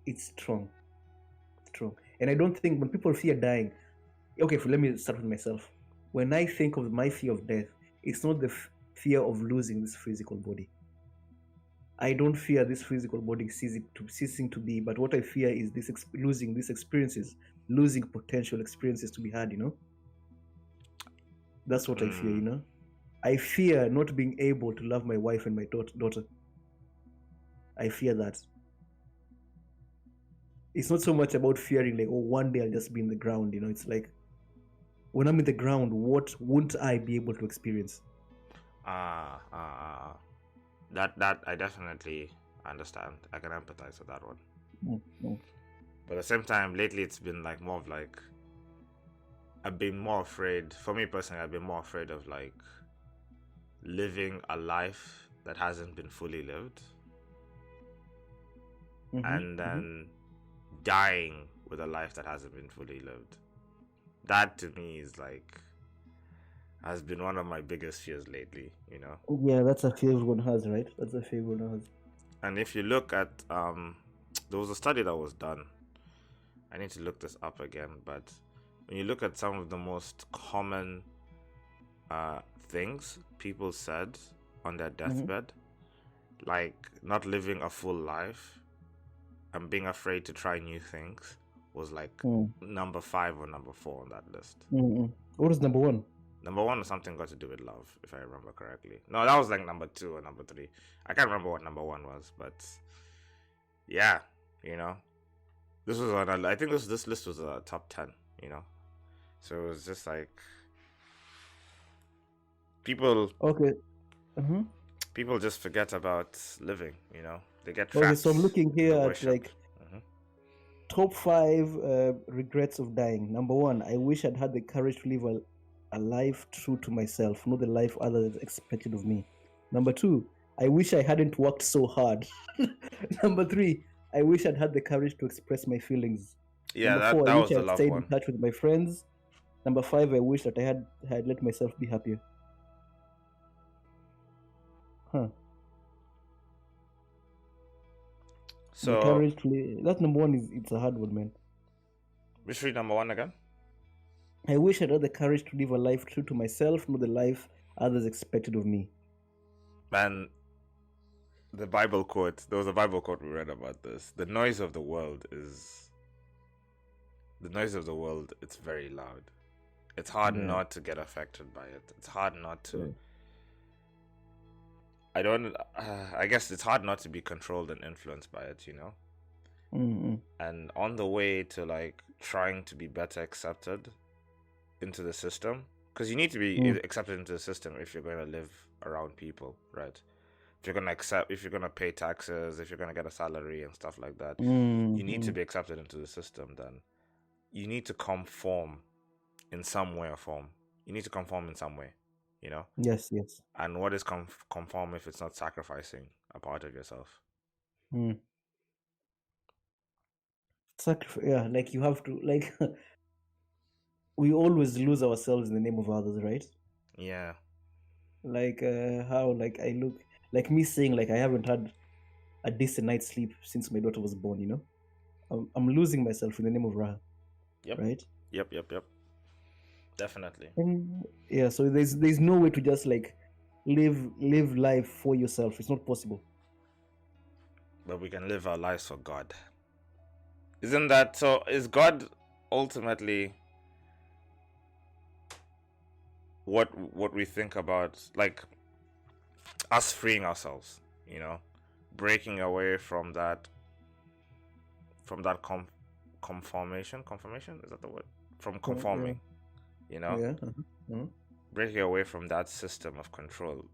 S2: It's strong. Strong. And I don't think when people fear dying... Okay, let me start with myself. When I think of my fear of death, it's not the fear of losing this physical body. I don't fear this physical body ceasing to be, but what I fear is losing these experiences, losing potential experiences to be had, you know? That's what I fear, you know? I fear not being able to love my wife and my daughter. I fear that. It's not so much about fearing like, oh, one day I'll just be in the ground, you know? It's like, when I'm in the ground, what won't I be able to experience?
S1: That I definitely understand. I can empathize with that one. But at the same time, lately it's been like more of like, I've been more afraid, for me personally, I've been more afraid of like living a life that hasn't been fully lived, and then dying with a life that hasn't been fully lived. That to me is like, has been one of my biggest fears lately, you know?
S2: Yeah, that's a fear everyone has, right? That's a fear everyone has.
S1: And if you look at, there was a study that was done, I need to look this up again, but when you look at some of the most common things people said on their deathbed, like not living a full life and being afraid to try new things, was like number 5 or number 4 on that list.
S2: What is number 1?
S1: Number 1 was something got to do with love, if I remember correctly. No, that was like number 2 or number 3. I can't remember what number 1 was, but yeah, you know, this was on. I think this list was a top 10, you know, so it was just like people.
S2: Okay.
S1: People just forget about living, you know. They get
S2: trapped. Okay, so I'm looking here at like top 5 regrets of dying. Number 1, I wish I'd had the courage to live a life true to myself, not the life others expected of me. Number 2, I wish I hadn't worked so hard. Number 3, I wish I'd had the courage to express my feelings.
S1: Yeah,
S2: Number 4,
S1: that
S2: I
S1: was
S2: wish
S1: the
S2: I'd
S1: love
S2: stayed in
S1: one.
S2: touch with my friends. Number 5, I wish that I had let myself be happier. Huh.
S1: So
S2: the courage to that's number 1 it's a hard one, man.
S1: Which read number 1 again?
S2: I wish I'd had the courage to live a life true to myself, not the life others expected of me.
S1: Man, the Bible quote. There was a Bible quote we read about this. The noise of the world, it's very loud. It's hard not to get affected by it. It's hard not to... I guess it's hard not to be controlled and influenced by it, you know?
S2: Mm-hmm.
S1: And on the way to, like, trying to be better accepted into the system, because you need to be accepted into the system if you're going to live around people, right? If you're going to pay taxes, if you're going to get a salary and stuff like that, you need to be accepted into the system. Then you need to conform in some way or form. You need to conform in some way, you know?
S2: Yes.
S1: And what is conform if it's not sacrificing a part of yourself?
S2: Yeah, like you have to, like, we always lose ourselves in the name of others, right?
S1: Yeah.
S2: Like how, like, I look, like me saying, like, I haven't had a decent night's sleep since my daughter was born, you know? I'm losing myself in the name of Raha.
S1: Yep.
S2: Right?
S1: Yep. Definitely.
S2: And yeah, so there's no way to just, like, live life for yourself. It's not possible.
S1: But we can live our lives for God. Isn't that so? Is God ultimately what we think about, like, us freeing ourselves, you know, breaking away from that conformation, is that the word? From conforming, you know? Breaking away from that system of control.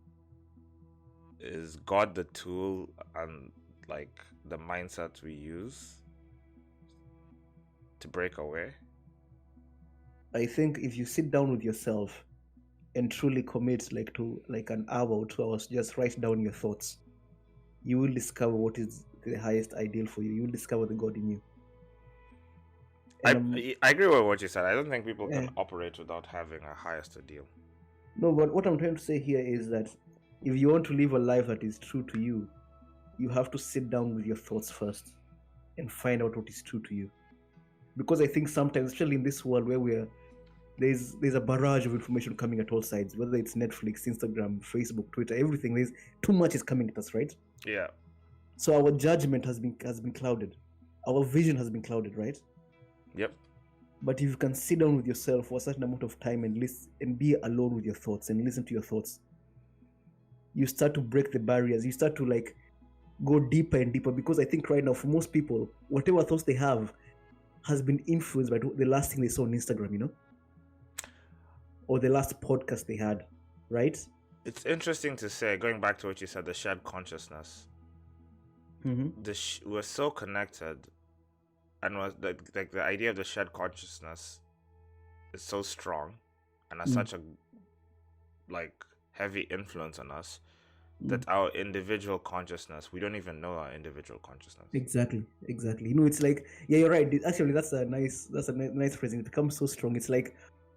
S1: Is God the tool and, like, the mindset we use to break away?
S2: I think if you sit down with yourself and truly commit, like, to, like, an hour or 2 hours, just write down your thoughts, you will discover what is the highest ideal for you. You will discover the God in you.
S1: I agree with what you said. I don't think people can operate without having a highest ideal.
S2: No, but what I'm trying to say here is that if you want to live a life that is true to you, you have to sit down with your thoughts first and find out what is true to you. Because I think sometimes, especially in this world where there's a barrage of information coming at all sides, whether it's Netflix, Instagram, Facebook, Twitter, everything, there's too much is coming at us, right?
S1: Yeah.
S2: So our judgment has been clouded. Our vision has been clouded, right?
S1: Yep.
S2: But if you can sit down with yourself for a certain amount of time and listen and be alone with your thoughts and listen to your thoughts, you start to break the barriers. You start to, like, go deeper and deeper, because I think right now for most people, whatever thoughts they have has been influenced by the last thing they saw on Instagram, you know, or the last podcast they had, right?
S1: It's interesting to say, going back to what you said, the shared consciousness. We're so connected, and was like the idea of the shared consciousness is so strong and has such a, like, heavy influence on us that our individual consciousness, we don't even know our individual consciousness.
S2: Exactly. You know, it's like, yeah, you're right. Actually, that's a nice phrasing. It becomes so strong. It's like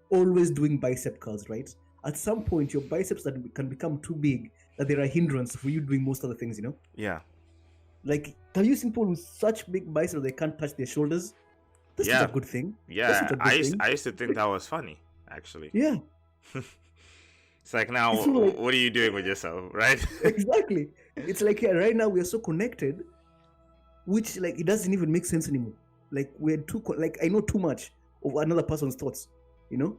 S2: always doing bicep curls, right? At some point, your biceps can become too big that they're a hindrance for you doing most other things, you know?
S1: Yeah.
S2: Like, have you seen people with such big biceps they can't touch their shoulders? That's not a good thing.
S1: Yeah, I used to think that was funny, actually.
S2: Yeah.
S1: It's like, now, like, what are you doing with yourself, right?
S2: Exactly. It's like, yeah, right now we are so connected, which, like, it doesn't even make sense anymore. Like, we're like, I know too much of another person's thoughts, you know?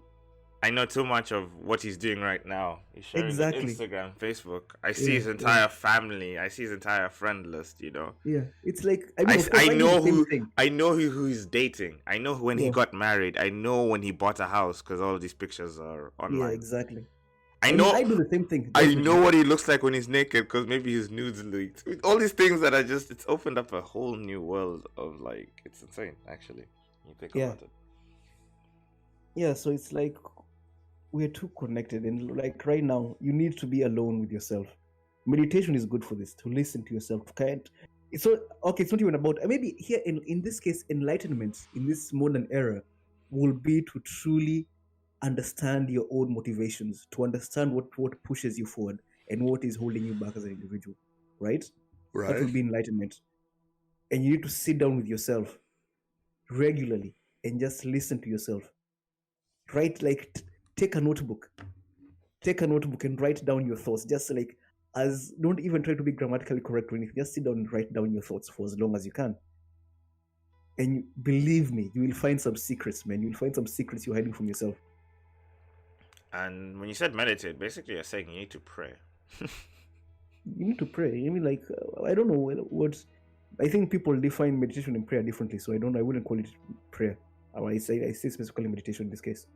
S1: I know too much of what he's doing right now. He's sharing Instagram, Facebook. I see his entire family. I see his entire friend list, you know?
S2: Yeah. It's like,
S1: I know who he's dating. I know when he got married. I know when he bought a house, because all of these pictures are online.
S2: Yeah, exactly.
S1: I do the same thing. I know what he looks like when he's naked, because maybe his nudes leaked. All these things that are just, it's opened up a whole new world of, like, it's insane, actually. You think about it.
S2: Yeah, so it's like, we're too connected, and, like, right now you need to be alone with yourself. Meditation is good for this, to listen to yourself. So okay, it's not even about maybe here in this case, enlightenment in this modern era will be to truly understand your own motivations, to understand what pushes you forward and what is holding you back as an individual, right? That will be enlightenment. And you need to sit down with yourself regularly and just listen to yourself. Write take a notebook and write down your thoughts. Just like don't even try to be grammatically correct or anything. Just sit down and write down your thoughts for as long as you can. And believe me, you will find some secrets, man. You'll find some secrets you're hiding from yourself.
S1: And when you said meditate, basically you're saying you need to pray.
S2: You need to pray. I mean, I don't know what. I think people define meditation and prayer differently, so I wouldn't call it prayer. I say specifically meditation in this case.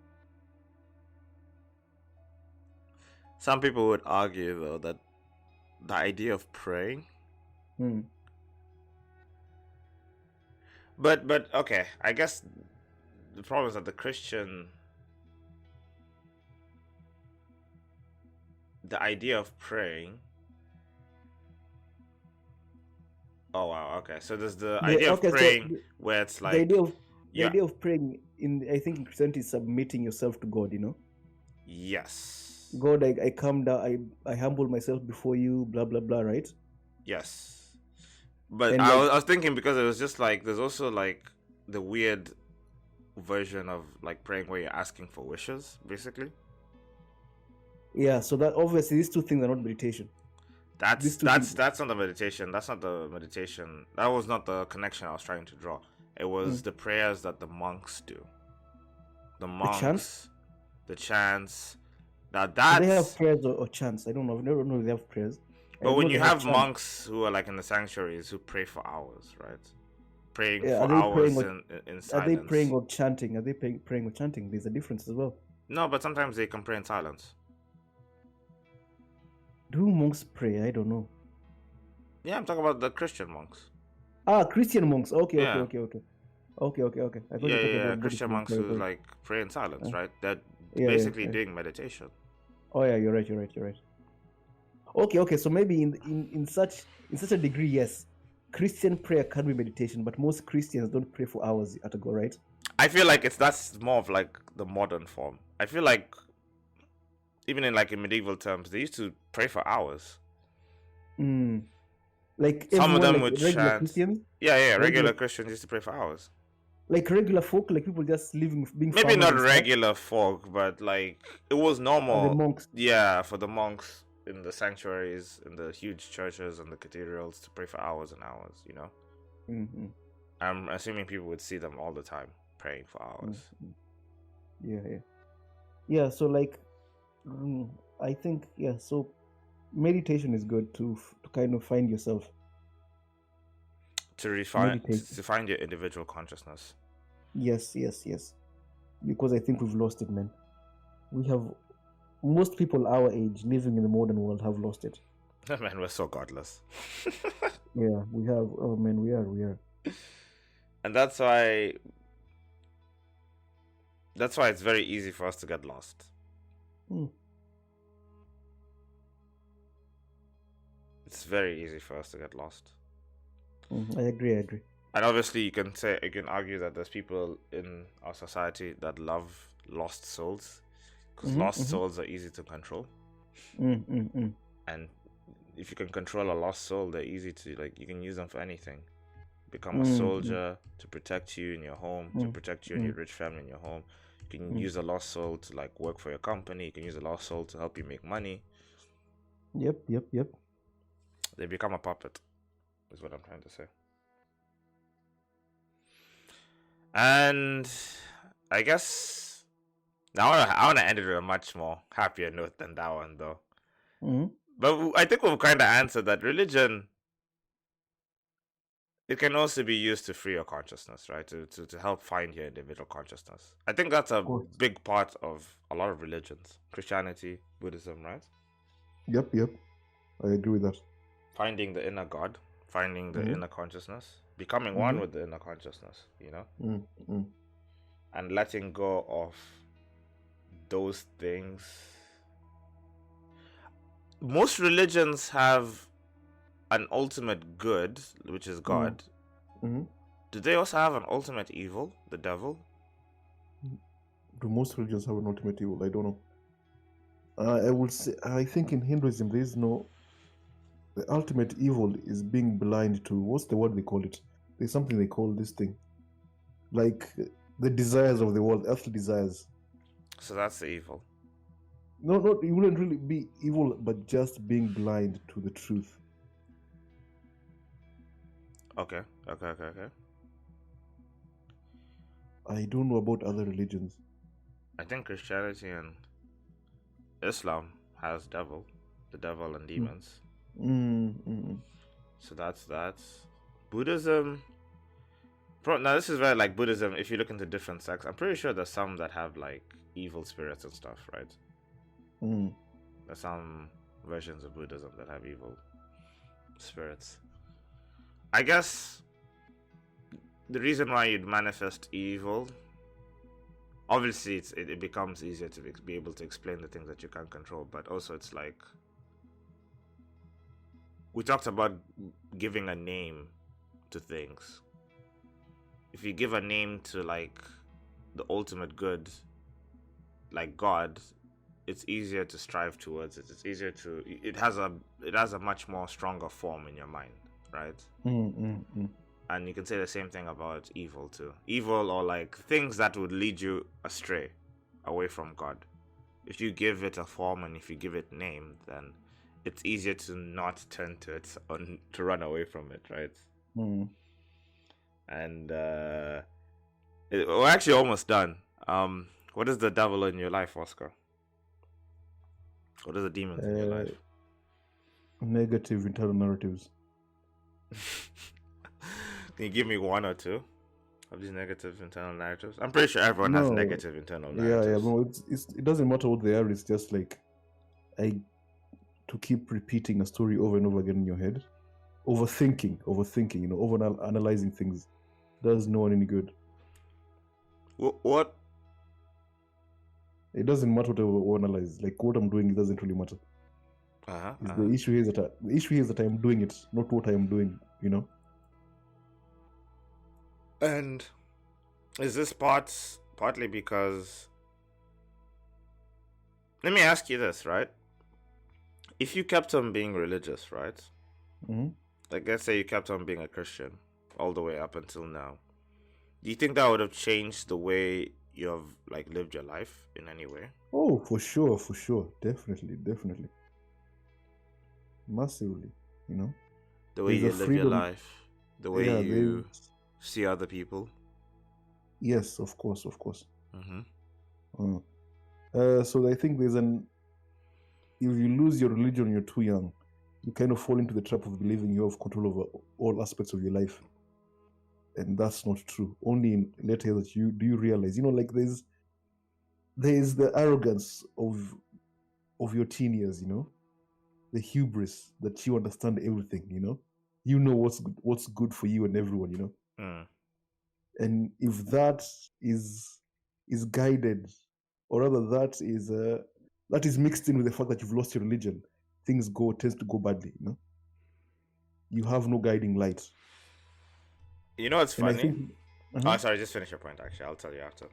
S1: Some people would argue, though, that the idea of praying. But okay, I guess the problem is that the idea of praying. Oh wow, okay. So there's the idea of praying where it's like
S2: the idea of praying I think in Christianity is submitting yourself to God, you know?
S1: Yes.
S2: God, I come down, I humble myself before you, blah blah blah, right?
S1: Yes. But I was thinking, because it was just like there's also like the weird version of like praying where you're asking for wishes, basically.
S2: Yeah, so that obviously these two things are not meditation.
S1: That's not the meditation. That's not the meditation. That was not the connection I was trying to draw. It was the prayers that the monks do. The monks, the chants. Now that's...
S2: Do they have prayers or chants? I don't know. I never know if they have prayers.
S1: But when you have monks who are like in the sanctuaries who pray for hours, right? Praying for hours in silence.
S2: Are they praying or chanting? Are they praying or chanting? There's a difference as well.
S1: No, but sometimes they can pray in silence.
S2: Do monks pray? I don't know.
S1: Yeah, I'm talking about the Christian monks.
S2: Christian monks. Okay. I thought
S1: yeah. Christian monks who like pray in silence, right? They're basically doing meditation.
S2: Oh yeah, you're right. Okay. So maybe in such a degree, yes, Christian prayer can be meditation, but most Christians don't pray for hours at a go, right?
S1: I feel like that's more of like the modern form. I feel like even in medieval terms, they used to pray for hours.
S2: Like
S1: some of them
S2: like
S1: would
S2: regular
S1: chant.
S2: Christians?
S1: Regular Christians used to pray for hours.
S2: Like regular folk, like people just living, being
S1: maybe not regular folk, but like it was normal.
S2: The monks.
S1: Yeah, for the monks in the sanctuaries, in the huge churches and the cathedrals, to pray for hours and hours. You know.
S2: Mm-hmm.
S1: I'm assuming people would see them all the time praying for hours.
S2: Mm-hmm. Yeah. So like, I think so meditation is good to kind of find yourself,
S1: to find your individual consciousness.
S2: Yes, because I think we've lost it, man. Most people our age living in the modern world have lost it.
S1: Man, we're so godless.
S2: Yeah, we have. Oh man, we are.
S1: And that's why it's very easy for us to get lost. It's very easy for us to get lost.
S2: I agree.
S1: And obviously you can argue that there's people in our society that love lost souls, because lost souls are easy to control. And if you can control a lost soul, they're easy to you can use them for anything. Become a soldier to protect you in your home, to protect you and your rich family in your home. You can use a lost soul to work for your company. You can use a lost soul to help you make money.
S2: Yep.
S1: They become a puppet, is what I'm trying to say. And I guess now I want to end it with a much more happier note than that one, though. But I think we've kind of answered that religion, it can also be used to free your consciousness, right? To help find your individual consciousness. I think that's a big part of a lot of religions. Christianity, Buddhism, right?
S2: Yep. I agree with that.
S1: Finding the inner God, finding the inner consciousness, becoming one with the inner consciousness, you know? And letting go of those things. Most religions have an ultimate good, which is God,
S2: Mm-hmm.
S1: do they also have an ultimate evil, the devil?
S2: Do most religions have an ultimate evil? I don't know. I would say, I think in Hinduism there is no. The ultimate evil is being blind to, what's the word they call it? There's something they call this thing, like the desires of the world, earthly desires.
S1: So that's the evil.
S2: No, it wouldn't really be evil, but just being blind to the truth.
S1: Okay.
S2: I don't know about other religions.
S1: I think Christianity and Islam has the devil and demons. So that's that. Buddhism. Now this is where like Buddhism, if you look into different sects, I'm pretty sure there's some that have like evil spirits and stuff, right? There's some versions of Buddhism that have evil spirits. I guess the reason why you'd manifest evil, obviously it becomes easier to be able to explain the things that you can't control, but also it's like we talked about giving a name to things. If you give a name to like the ultimate good, like God, it's easier to strive towards it. It's easier to it has a much more stronger form in your mind, right? And you can say the same thing about evil too. Evil, or like things that would lead you astray away from God. If you give it a form and if you give it name, then it's easier to not turn to it and to run away from it, right? And we're actually almost done. What is the devil in your life, Oscar? What are the demons in your life?
S2: Negative internal narratives.
S1: Can you give me one or two of these negative internal narratives? I'm pretty sure everyone has negative internal narratives.
S2: Yeah. No, it doesn't matter what they are. It's just like to keep repeating a story over and over again in your head. Overthinking, over analyzing things does no one any good.
S1: What?
S2: It doesn't matter what I overanalyze. Like what I'm doing, it doesn't really matter. The issue here is that I'm doing it, not what I am doing.
S1: And is this partly because? Let me ask you this, right? If you kept on being religious, right? Like let's say you kept on being a Christian all the way up until now, do you think that would have changed the way you have like lived your life in any way?
S2: Oh, for sure, definitely, massively.
S1: The way you live your life, the way you see other people.
S2: Yes, of course. So I think if you lose your religion when you're too young, you kind of fall into the trap of believing you have control over all aspects of your life, and that's not true. Only in later years do you realize, like there's the arrogance of your teen years, the hubris that you understand everything, what's good for you and everyone, and if that is guided, or rather that is mixed in with the fact that you've lost your religion, things tends to go badly. You have no guiding light.
S1: You know what's funny? Sorry, just finish your point. Actually, I'll tell you after.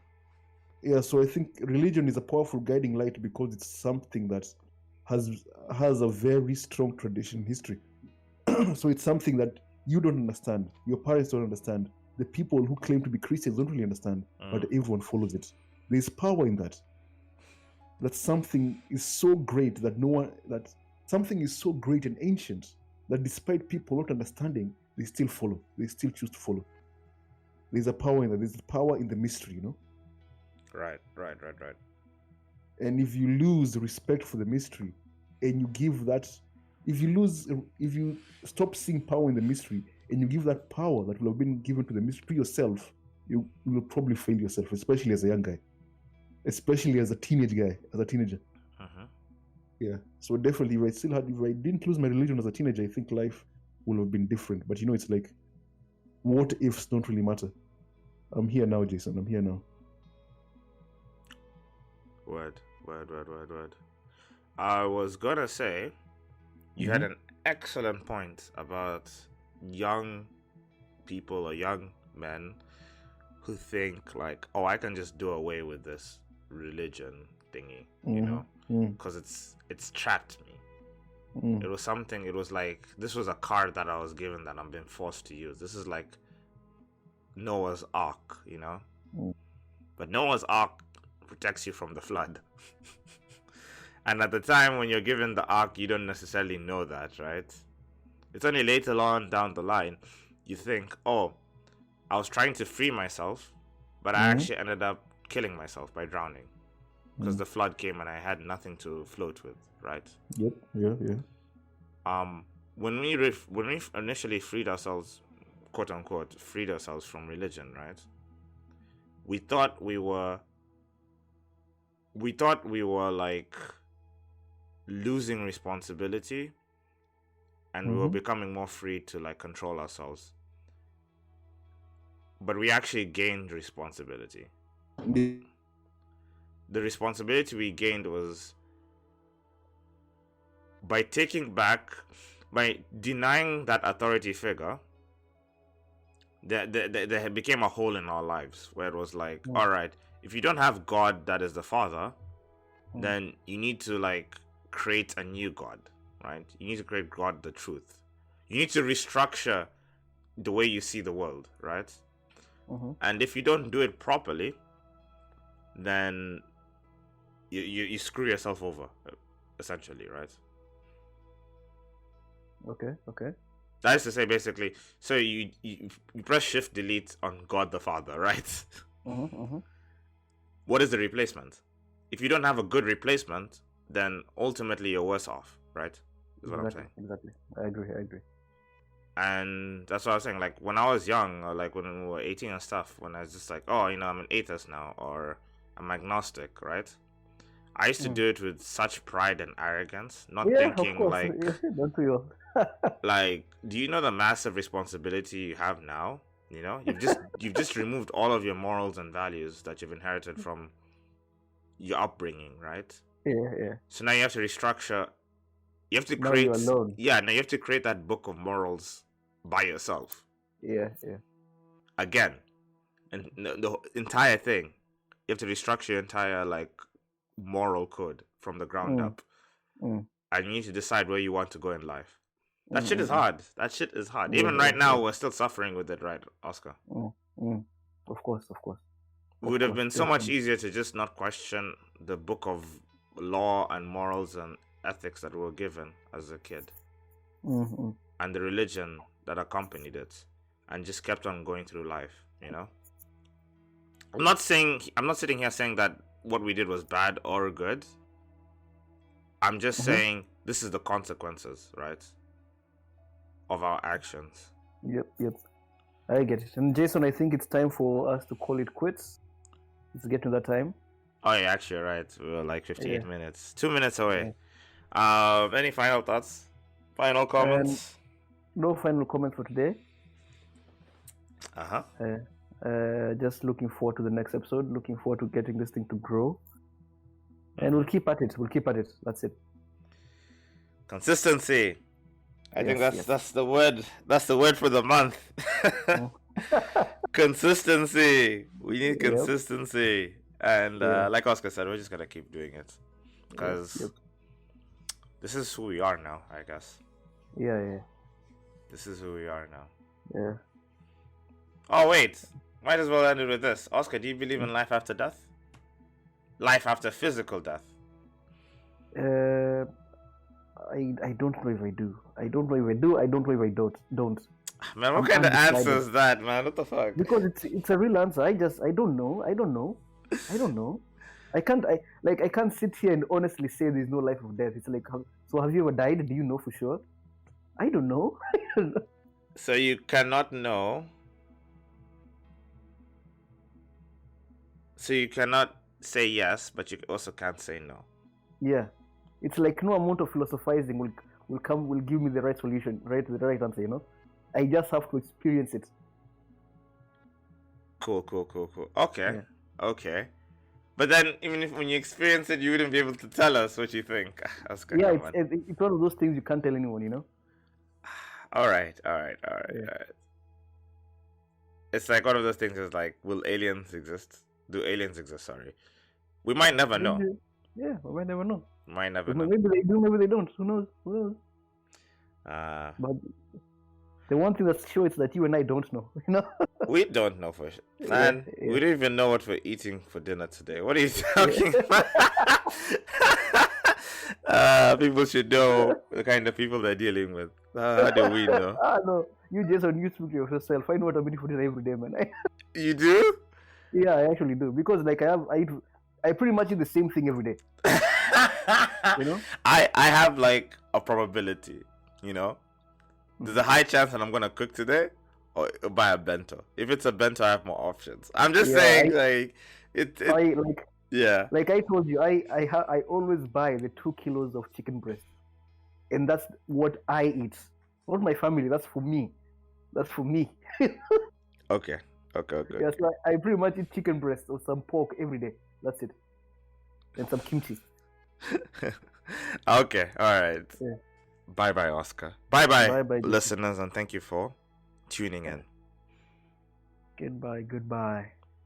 S2: Yeah, so I think religion is a powerful guiding light because it's something that has a very strong tradition in history. So it's something that you don't understand, your parents don't understand, the people who claim to be Christians don't really understand, but everyone follows it. There's power in that. That something is so great something is so great and ancient that despite people not understanding, they still follow. They still choose to follow. There's a power in that. There's power in the mystery,
S1: Right.
S2: And if you lose respect for the mystery, and you give that, if you stop seeing power in the mystery, and you give that power that will have been given to the mystery to yourself, you will probably fail yourself, especially as a young guy, especially as a teenager. Yeah. So definitely, if I didn't lose my religion as a teenager, I think life would have been different. But it's like, what ifs don't really matter. I'm here now, Jason. I'm here now.
S1: Word. I was gonna say you had an excellent point about young people or young men who think like, oh, I can just do away with this religion thingy, you know, because it's trapped me. It was something. It was like, this was a card that I was given that I'm being forced to use. This is like Noah's Ark, you know. But Noah's Ark protects you from the flood. And at the time when you're given the Ark, you don't necessarily know that, right? It's only later on down the line you think, oh, I was trying to free myself, but I actually ended up killing myself by drowning because the flood came and I had nothing to float with, right?
S2: Yep. Yeah.
S1: When we initially freed ourselves, quote unquote, freed ourselves from religion, right? We thought we were like losing responsibility, and we were becoming more free to like control ourselves. But we actually gained responsibility. The responsibility we gained was by denying that authority figure. There became a hole in our lives where it was like, all right, if you don't have God that is the Father, then you need to like create a new God, right? You need to create God the truth. You need to restructure the way you see the world, right? And if you don't do it properly, then you screw yourself over, essentially, right?
S2: Okay.
S1: That is to say, basically, so you press Shift Delete on God the Father, right? What is the replacement? If you don't have a good replacement, then ultimately you're worse off, right? Is what I'm saying.
S2: Exactly. I agree.
S1: And that's what I was saying. Like when I was young, or like when we were 18 and stuff, when I was just like, oh, you know, I'm an atheist now, or I'm agnostic, right? I used to do it with such pride and arrogance, not thinking like,
S2: don't we all?
S1: like, do you know the massive responsibility you have now? You know, you've just removed all of your morals and values that you've inherited from your upbringing, right?
S2: Yeah.
S1: So now you have to restructure. You have to create.
S2: Now you're alone.
S1: Yeah, now you have to create that book of morals by yourself.
S2: Yeah.
S1: Again, and the entire thing, you have to restructure your entire like moral code from the ground up, and you need to decide where you want to go in life. That shit is hard. Even right now, we're still suffering with it, right, Oscar?
S2: Of course.
S1: It would have been so much easier to just not question the book of law and morals and ethics that we were given as a kid, and the religion that accompanied it, and just kept on going through life. You know, I'm not sitting here saying that what we did was bad or good. I'm just saying this is the consequences, right, of our actions.
S2: Yep. I get it. And Jason, I think it's time for us to call it quits. It's getting to that time.
S1: Oh yeah, actually, right. We were like 58 minutes. 2 minutes away. Any final thoughts? Final comments?
S2: No final comments for today. Just looking forward to the next episode. Looking forward to getting this thing to grow. And we'll keep at it. That's it.
S1: Consistency. I think that's the word. That's the word for the month. Consistency. We need consistency. And like Oscar said, we're just gonna keep doing it because this is who we are now, I guess.
S2: Yeah.
S1: This is who we are now.
S2: Yeah.
S1: Oh wait, might as well end it with this. Oscar, do you believe in life after death? Life after physical death?
S2: I don't know if I do. I don't know if I do. I don't know if I don't.
S1: Man, what kind of answer is that, man? What the fuck?
S2: Because it's a real answer. I don't know. I can't sit here and honestly say there's no life of death. It's like, so have you ever died? Do you know for sure? I don't know.
S1: So you cannot know. So you cannot say yes, but you also can't say no.
S2: Yeah, it's like no amount of philosophizing will give me the right solution, right? The right answer, you know. I just have to experience it.
S1: Cool. Okay. But then, even if when you experience it, you wouldn't be able to tell us what you think.
S2: It's one of those things you can't tell anyone, you know.
S1: All right. It's like one of those things. Is like, will aliens exist? Do aliens exist? Sorry, we might never know.
S2: Yeah, we might never know.
S1: Might never know.
S2: Maybe they do, maybe they don't. Who knows? But the one thing that's sure is that you and I don't know.
S1: We don't know for sure. Man, we don't even know what we're eating for dinner today. What are you talking about? People should know the kind of people they're dealing with. How do we know?
S2: No. You Jason, you speak of yourself. I know what I'm eating for dinner every day, man.
S1: You do?
S2: Yeah, I actually do. Because like I pretty much eat the same thing every day.
S1: I have like a probability, There's a high chance that I'm gonna cook today or buy a bento. If it's a bento, I have more options. I'm just saying,
S2: like I told you, I always buy the 2 kilos of chicken breast, and that's what I eat. Not my family. That's for me.
S1: Okay.
S2: Yeah, so I pretty much eat chicken breast or some pork every day. That's it, and some kimchi.
S1: Okay. All right. Yeah. Bye, Oscar. Bye, listeners, and thank you for tuning in.
S2: Goodbye.